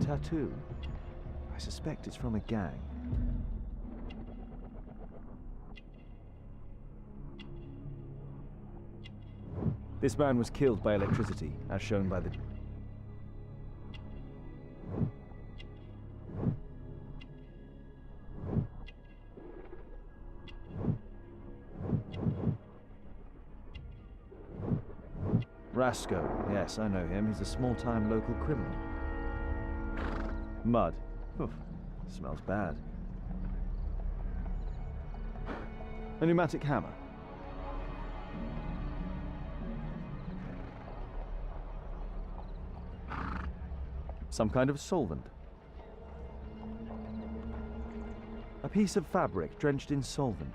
tattoo. I suspect it's from a gang. This man was killed by electricity, as shown by the... Rasco. Yes, I know him. He's a small-time local criminal. Mud. Oof, smells bad. A pneumatic hammer. Some kind of solvent. A piece of fabric drenched in solvent.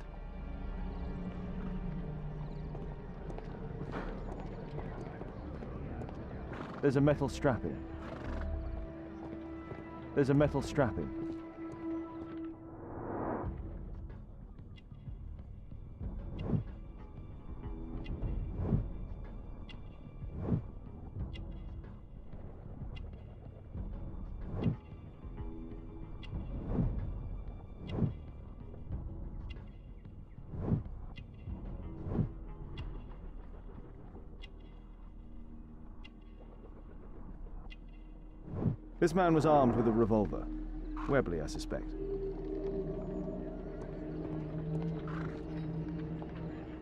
There's a metal strapping. There's a metal strapping. This man was armed with a revolver. Webley, I suspect.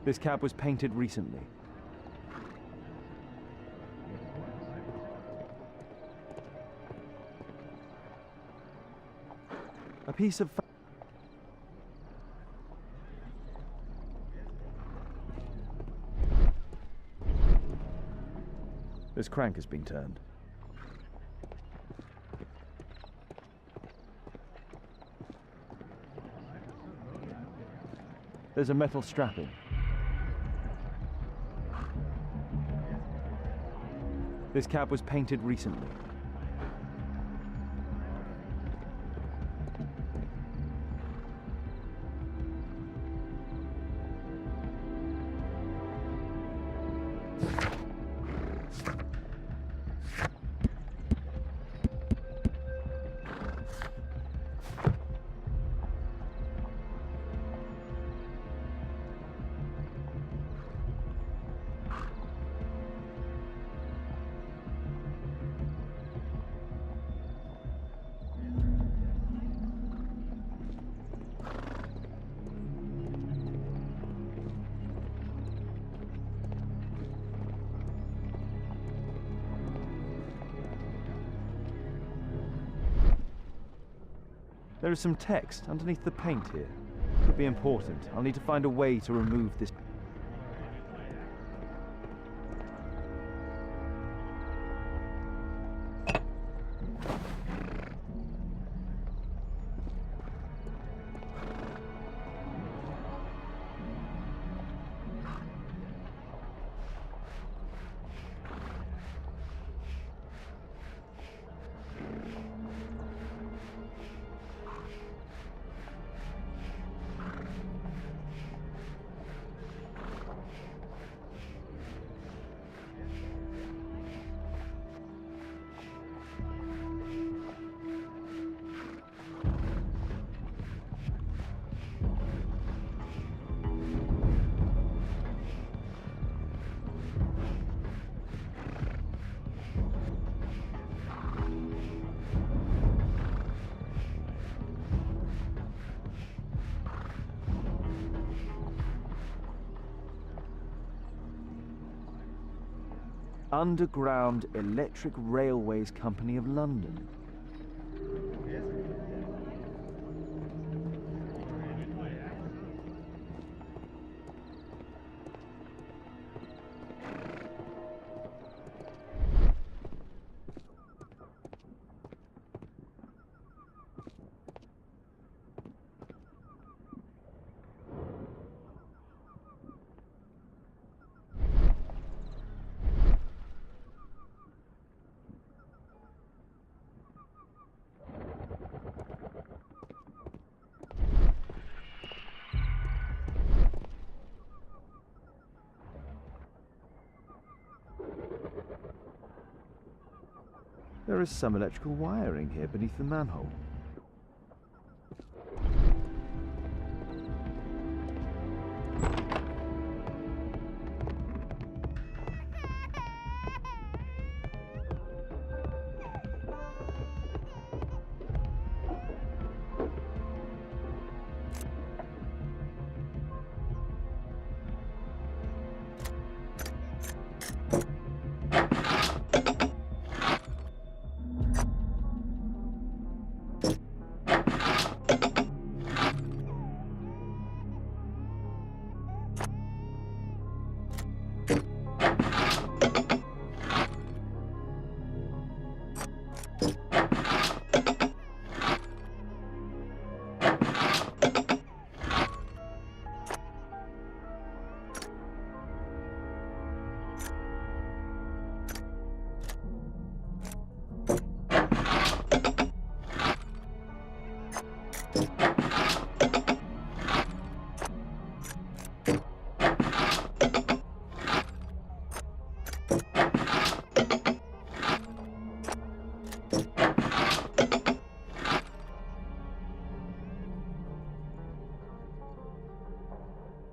This cab was painted recently. A piece of... This crank has been turned. There's a metal strapping. This cab was painted recently. There is some text underneath the paint here. Could be important. I'll need to find a way to remove this. Underground Electric Railways Company of London. There is some electrical wiring here beneath the manhole.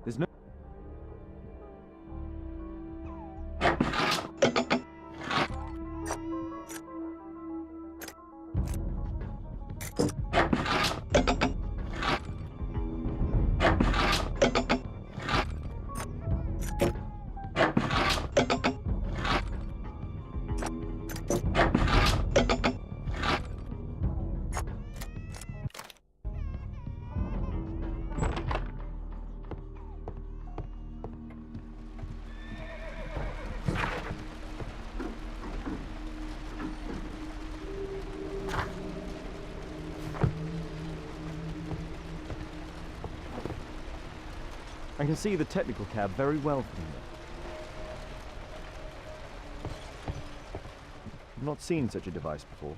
There's no... I can see the technical cab very well from here. I've not seen such a device before.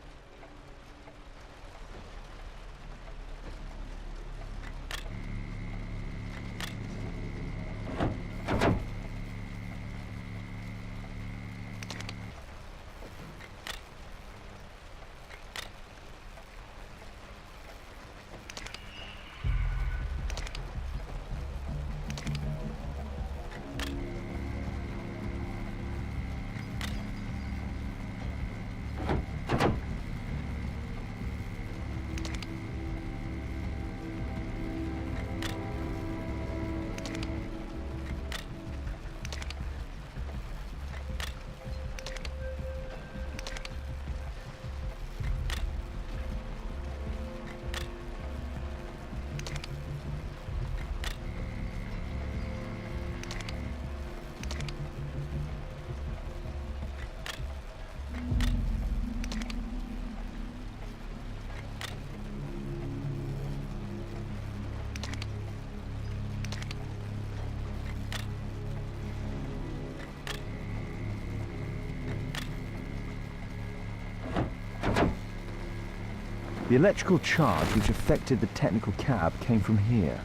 The electrical charge which affected the technical cab came from here.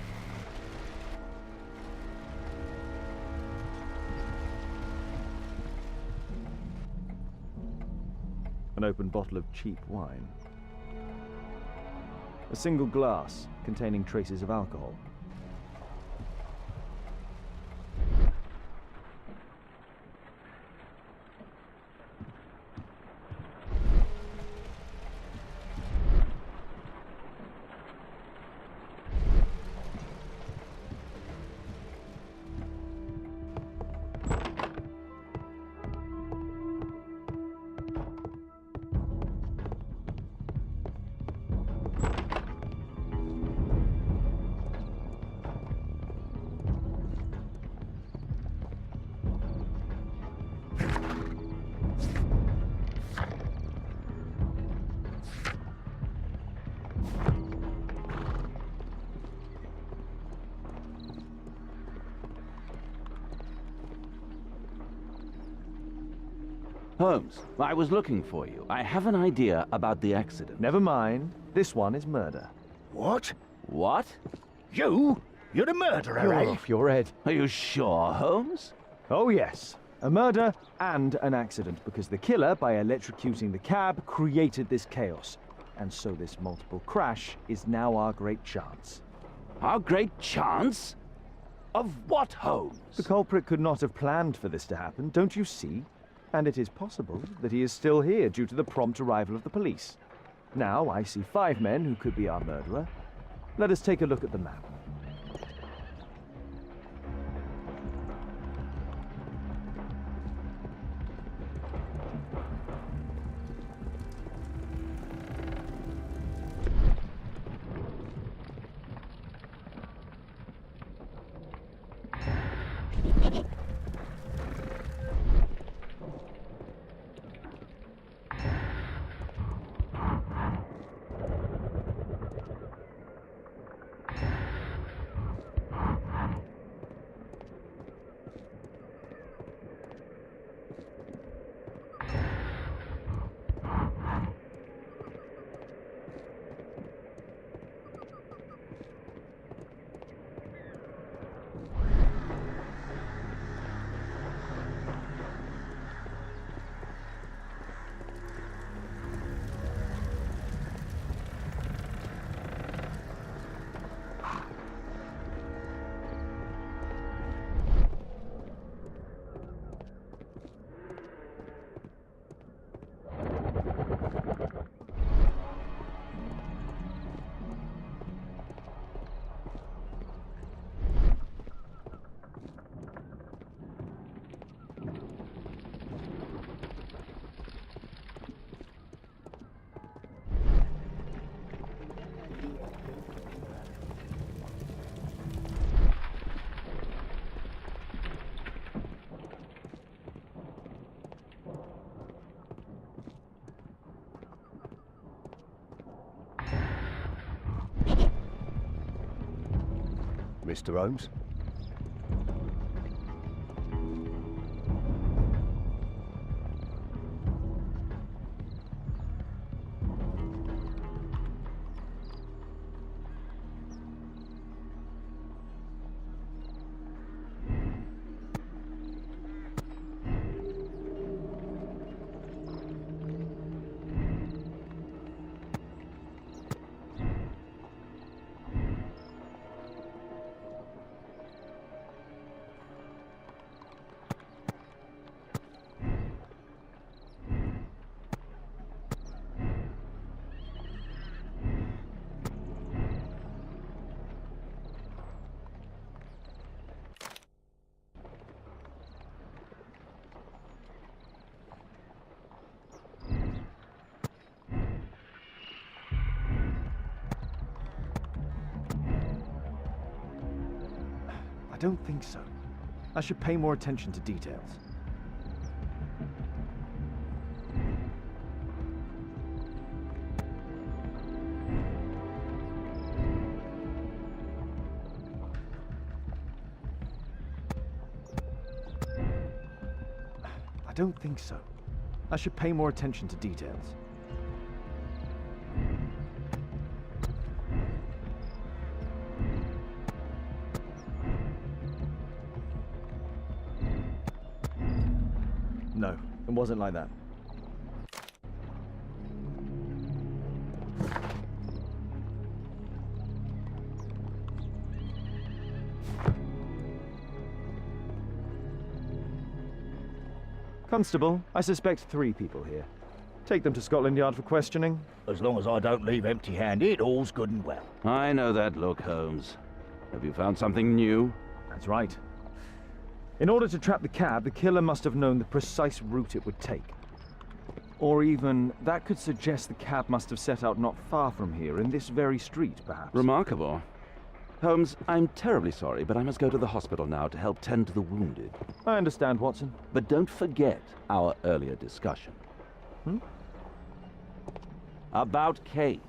An open bottle of cheap wine. A single glass containing traces of alcohol. Holmes, I was looking for you. I have an idea about the accident. Never mind. This one is murder. What? What? You? You're the murderer, You're eh? off your head. Are you sure, Holmes? Oh yes. A murder and an accident, because the killer, by electrocuting the cab, created this chaos. And so this multiple crash is now our great chance. Our great chance? Of what, Holmes? The culprit could not have planned for this to happen, don't you see? And it is possible that he is still here due to the prompt arrival of the police. Now I see 5 men who could be our murderer. Let us take a look at the map. Mr. Holmes? I don't think so. I should pay more attention to details. I don't think so. I should pay more attention to details. No, it wasn't like that. Constable, I suspect 3 people here. Take them to Scotland Yard for questioning. As long as I don't leave empty-handed, all's good and well. I know that look, Holmes. Have you found something new? That's right. In order to trap the cab, the killer must have known the precise route it would take. Or even, that could suggest the cab must have set out not far from here, in this very street, perhaps. Remarkable. Holmes, I'm terribly sorry, but I must go to the hospital now to help tend to the wounded. I understand, Watson. But don't forget our earlier discussion. About Kate.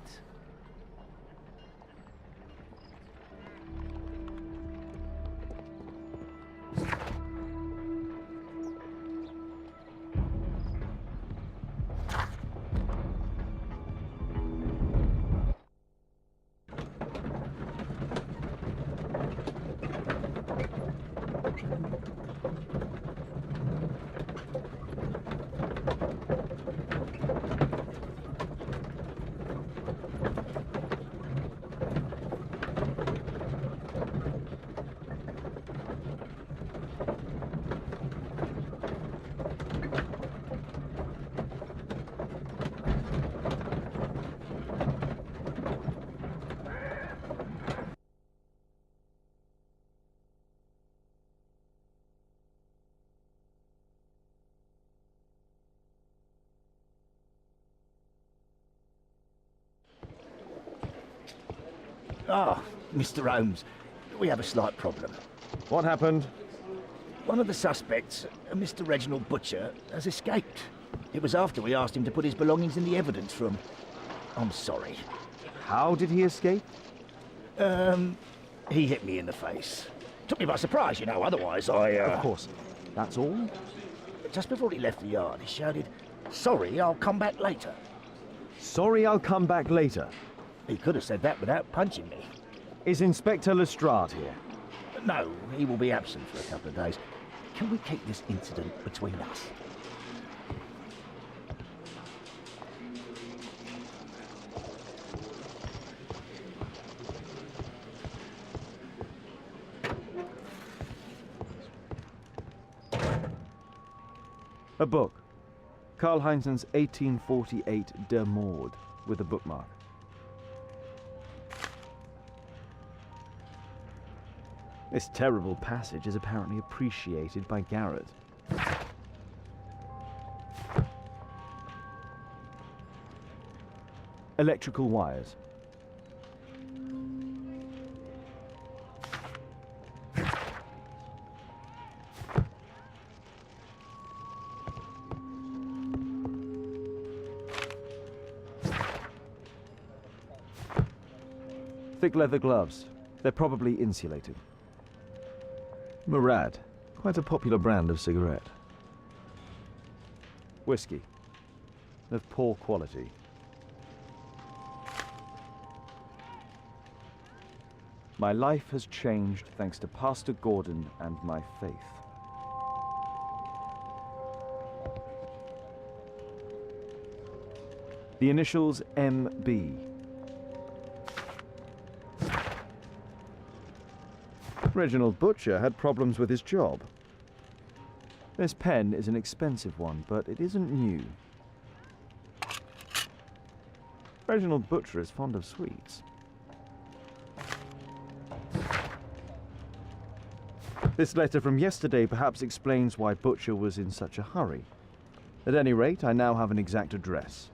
Ah, Mr. Holmes, we have a slight problem. What happened? One of the suspects, Mr. Reginald Butcher, has escaped. It was after we asked him to put his belongings in the evidence room. I'm sorry. How did he escape? He hit me in the face. Took me by surprise, you know, otherwise Of course. That's all? Just before he left the yard, he shouted, "Sorry, I'll come back later." Sorry, I'll come back later. He could have said that without punching me. Is Inspector Lestrade here? No, he will be absent for a couple of days. Can we keep this incident between us? A book. Karl Heinzen's 1848 Der Mord, with a bookmark. This terrible passage is apparently appreciated by Garrett. Electrical wires. Thick leather gloves. They're probably insulated. Murad. Quite a popular brand of cigarette. Whiskey. Of poor quality. My life has changed thanks to Pastor Gordon and my faith. The initials MB. Reginald Butcher had problems with his job. This pen is an expensive one, but it isn't new. Reginald Butcher is fond of sweets. This letter from yesterday perhaps explains why Butcher was in such a hurry. At any rate, I now have an exact address.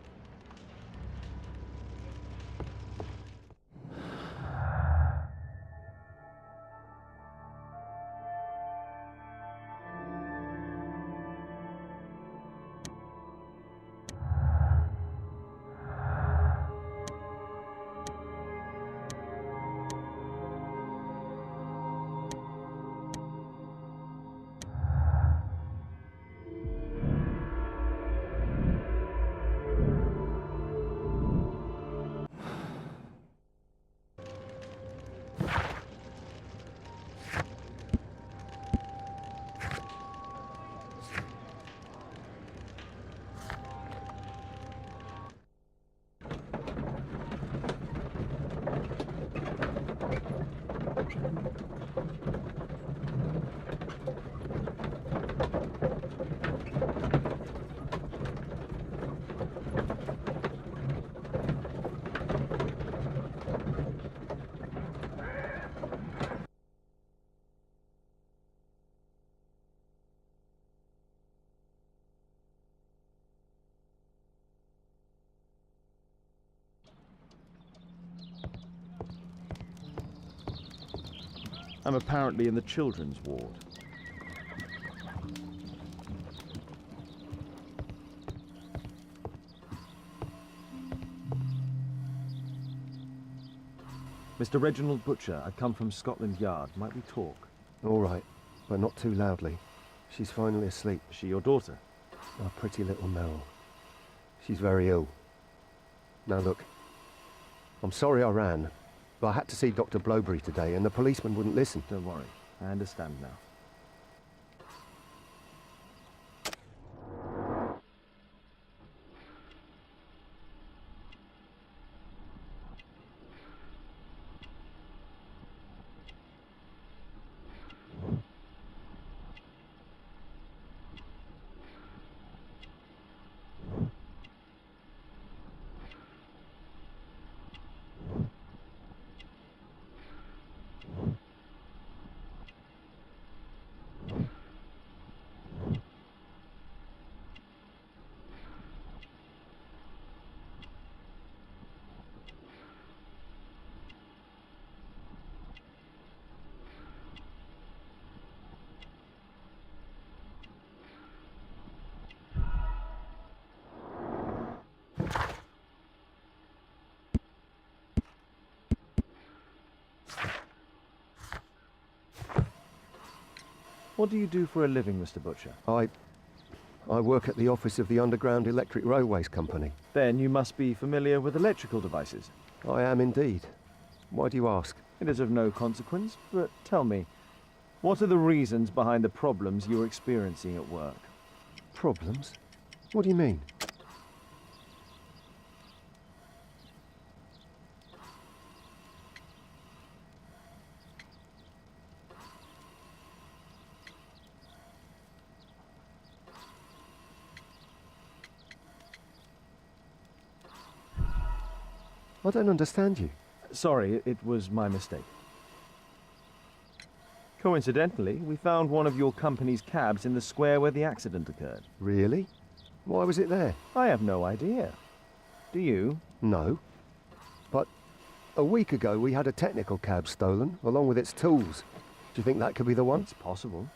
I'm apparently in the children's ward. Mr. Reginald Butcher, I come from Scotland Yard. Might we talk? All right, but not too loudly. She's finally asleep. Is she your daughter? Our pretty little Mel. She's very ill. Now look, I'm sorry I ran, but I had to see Dr. Blowberry today and the policeman wouldn't listen. Don't worry, I understand now. What do you do for a living, Mr. Butcher? I work at the office of the Underground Electric Railways Company. Then you must be familiar with electrical devices. I am indeed. Why do you ask? It is of no consequence, but tell me, what are the reasons behind the problems you're experiencing at work? Problems? What do you mean? I don't understand you. Sorry, it was my mistake. Coincidentally, we found one of your company's cabs in the square where the accident occurred. Really? Why was it there? I have no idea. Do you? No. But a week ago we had a technical cab stolen, along with its tools. Do you think that could be the one? It's possible.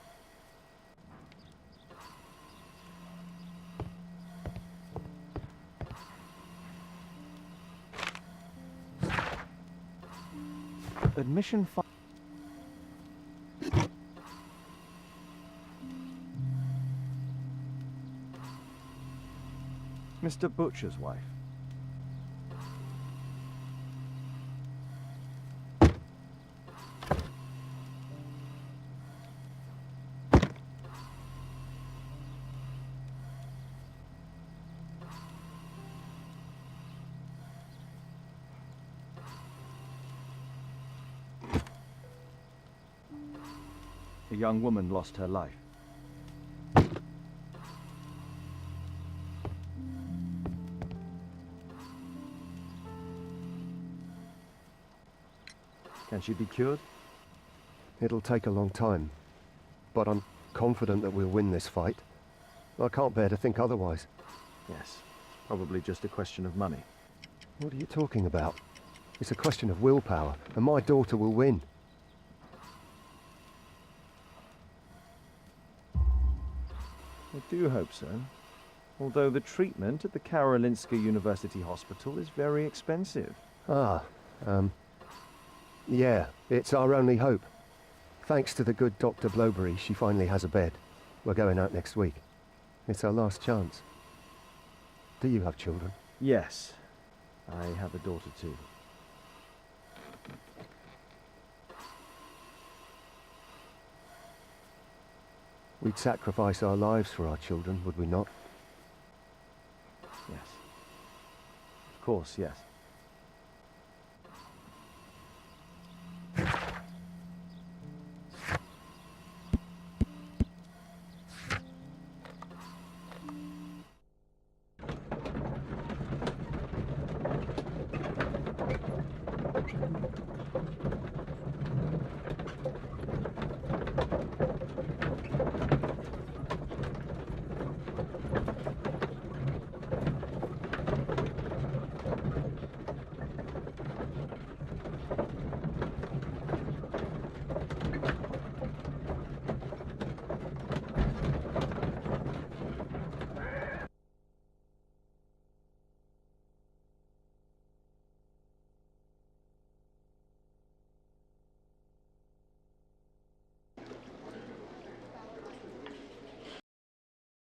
Admission file. Mr. Butcher's wife. A young woman lost her life. Can she be cured? It'll take a long time. But I'm confident that we'll win this fight. I can't bear to think otherwise. Yes. Probably just a question of money. What are you talking about? It's a question of willpower, and my daughter will win. I do hope so. Although the treatment at the Karolinska University Hospital is very expensive. Yeah, it's our only hope. Thanks to the good Dr. Blowberry, she finally has a bed. We're going out next week. It's our last chance. Do you have children? Yes. I have a daughter too. We'd sacrifice our lives for our children, would we not? Yes. Of course, yes.